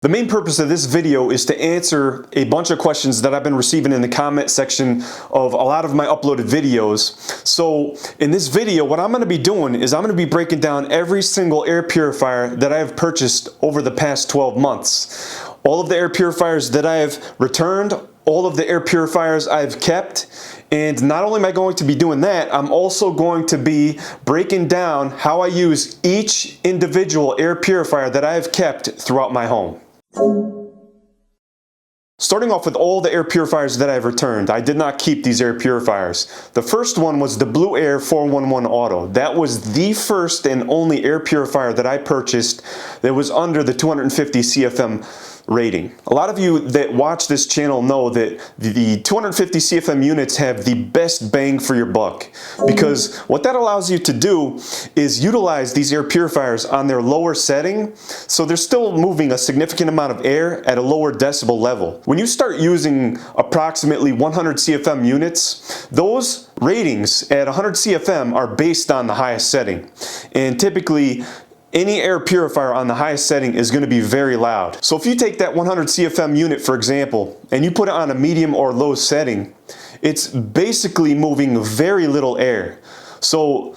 The main purpose of this video is to answer a bunch of questions that I've been receiving in the comment section of a lot of my uploaded videos. So in this video, what I'm going to be doing is I'm going to be breaking down every single air purifier that I have purchased over the past 12 months. All of the air purifiers that I have returned, all of the air purifiers I've kept, and not only am I going to be doing that, I'm also going to be breaking down how I use each individual air purifier that I have kept throughout my home. Starting off with all the air purifiers that I've returned, I did not keep these air purifiers. The first one was the Blueair 411 Auto. That was the first and only air purifier that I purchased that was under the 250 CFM rating. A lot of you that watch this channel know that the 250 CFM units have the best bang for your buck, because what that allows you to do is utilize these air purifiers on their lower setting, so they're still moving a significant amount of air at a lower decibel level. When you start using approximately 100 CFM units, those ratings at 100 CFM are based on the highest setting, and typically any air purifier on the highest setting is going to be very loud. So if you take that 100 CFM unit, for example, and you put it on a medium or low setting, it's basically moving very little air. So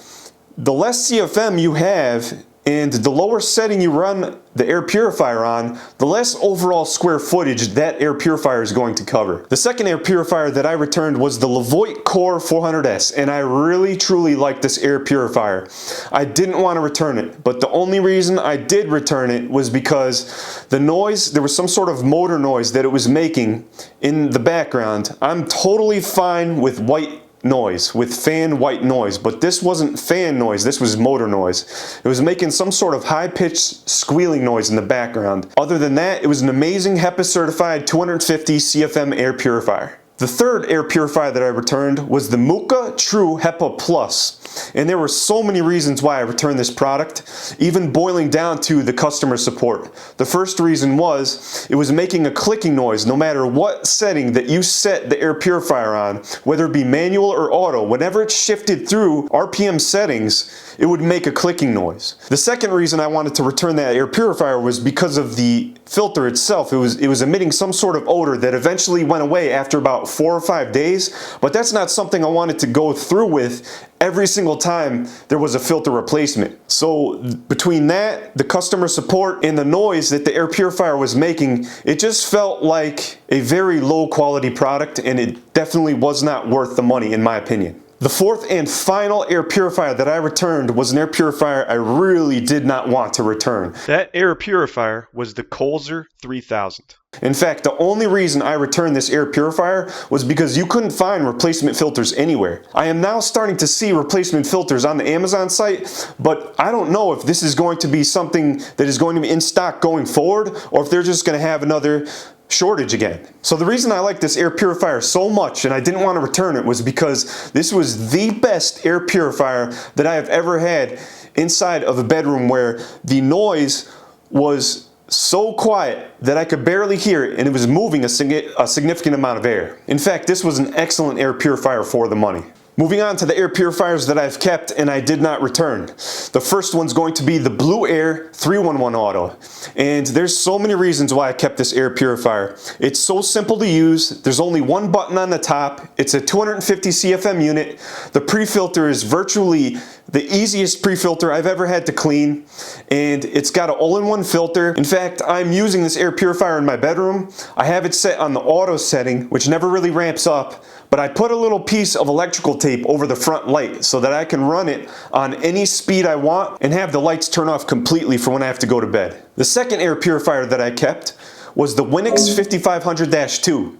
the less CFM you have and the lower setting you run the air purifier on, the less overall square footage that air purifier is going to cover. The second air purifier that I returned was the Levoit Core 400S, and I really truly like this air purifier. I didn't want to return it, but the only reason I did return it was because the noise, there was some sort of motor noise that it was making in the background. I'm totally fine with white noise, with fan white noise, but this wasn't fan noise, this was motor noise. It was making some sort of high-pitched squealing noise in the background. Other than that, it was an amazing Hepa certified 250 CFM air purifier. The third air purifier that I returned was the Mooka True Hepa Plus, and there were so many reasons why I returned this product, even boiling down to the customer support. The first reason was it was making a clicking noise no matter what setting that you set the air purifier on, whether it be manual or auto. Whenever it shifted through RPM settings, it would make a clicking noise. The second reason I wanted to return that air purifier was because of the filter itself. It was emitting some sort of odor that eventually went away after about 4 or 5 days, but that's not something I wanted to go through with every single time there was a filter replacement. So between that, the customer support, and the noise that the air purifier was making, it just felt like a very low quality product, and it definitely was not worth the money in my opinion. The fourth and final air purifier that I returned was an air purifier I really did not want to return. That air purifier was the Colzer 3000. In fact, the only reason I returned this air purifier was because you couldn't find replacement filters anywhere. I am now starting to see replacement filters on the Amazon site, but I don't know if this is going to be something that is going to be in stock going forward, or if they're just going to have another shortage again. So the reason I like this air purifier so much and I didn't want to return it was because this was the best air purifier that I have ever had inside of a bedroom, where the noise was so quiet that I could barely hear it, and it was moving a significant amount of air. In fact, this was an excellent air purifier for the money. Moving on to the air purifiers that I've kept and I did not return. The first one's going to be the Blueair 311 Auto. And there's so many reasons why I kept this air purifier. It's so simple to use. There's only one button on the top. It's a 250 CFM unit. The pre-filter is virtually the easiest pre-filter I've ever had to clean. And it's got an all-in-one filter. In fact, I'm using this air purifier in my bedroom. I have it set on the auto setting, which never really ramps up. But I put a little piece of electrical tape over the front light so that I can run it on any speed I want and have the lights turn off completely for when I have to go to bed. The second air purifier that I kept was the Winix 5500-2.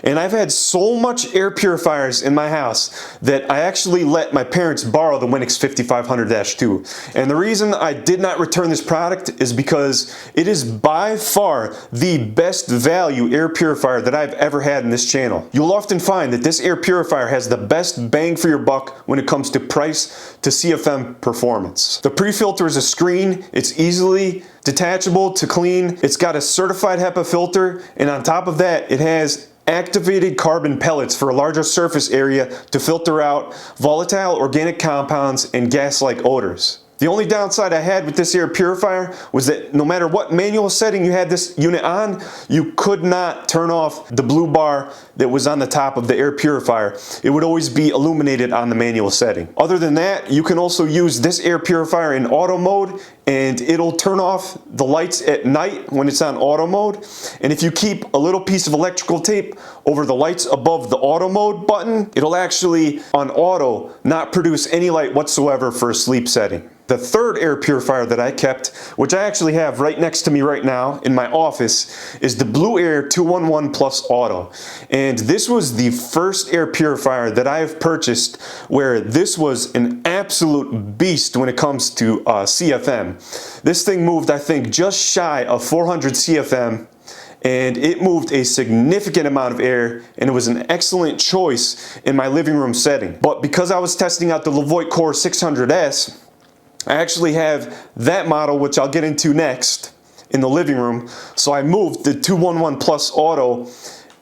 And I've had so much air purifiers in my house that I actually let my parents borrow the Winix 5500-2. And the reason I did not return this product is because it is by far the best value air purifier that I've ever had in this channel. You'll often find that this air purifier has the best bang for your buck when it comes to price to CFM performance. The pre-filter is a screen. It's easily detachable to clean. It's got a certified Hepa filter, and on top of that, it has activated carbon pellets for a larger surface area to filter out volatile organic compounds and gas-like odors. The only downside I had with this air purifier was that no matter what manual setting you had this unit on, you could not turn off the blue bar that was on the top of the air purifier. It would always be illuminated on the manual setting. Other than that, you can also use this air purifier in auto mode, and it'll turn off the lights at night when it's on auto mode. And if you keep a little piece of electrical tape over the lights above the auto mode button, it'll actually, on auto, not produce any light whatsoever for a sleep setting. The third air purifier that I kept, which I actually have right next to me right now in my office, is the Blueair 211 Plus Auto. And this was the first air purifier that I have purchased where this was an absolute beast when it comes to CFM. This thing moved, I think, just shy of 400 CFM, and it moved a significant amount of air, and it was an excellent choice in my living room setting. But because I was testing out the Levoit Core 600S, I actually have that model, which I'll get into next, in the living room. So I moved the 211 Plus Auto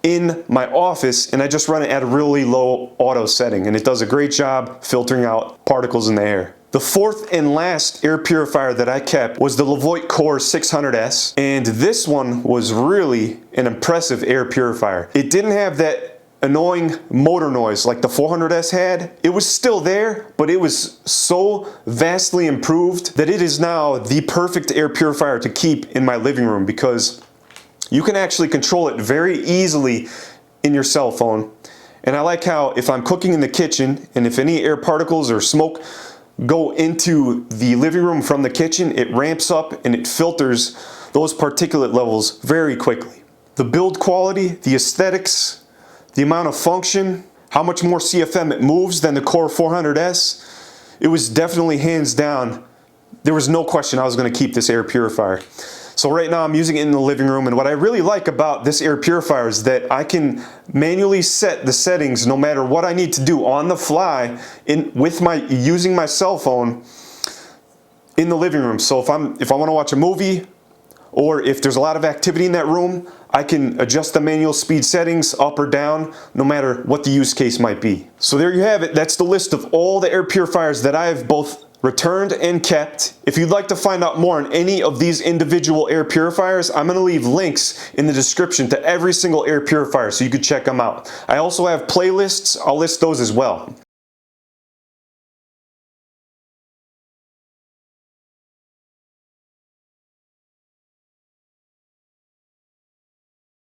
in my office, and I just run it at a really low auto setting, and it does a great job filtering out particles in the air. The fourth and last air purifier that I kept was the Levoit Core 600S, and this one was really an impressive air purifier. It didn't have that annoying motor noise like the 400S had. It was still there, but it was so vastly improved that it is now the perfect air purifier to keep in my living room, because you can actually control it very easily in your cell phone. And I like how if I'm cooking in the kitchen and if any air particles or smoke go into the living room from the kitchen, it ramps up and it filters those particulate levels very quickly. The build quality, the aesthetics, the amount of function, how much more CFM it moves than the Core 400S, it was definitely hands down. There was no question I was going to keep this air purifier. So right now I'm using it in the living room, and what I really like about this air purifier is that I can manually set the settings no matter what I need to do on the fly using my cell phone in the living room. So if I want to watch a movie, or if there's a lot of activity in that room, I can adjust the manual speed settings up or down, no matter what the use case might be. So there you have it. That's the list of all the air purifiers that I have both returned and kept. If you'd like to find out more on any of these individual air purifiers, I'm going to leave links in the description to every single air purifier so you can check them out. I also have playlists. I'll list those as well.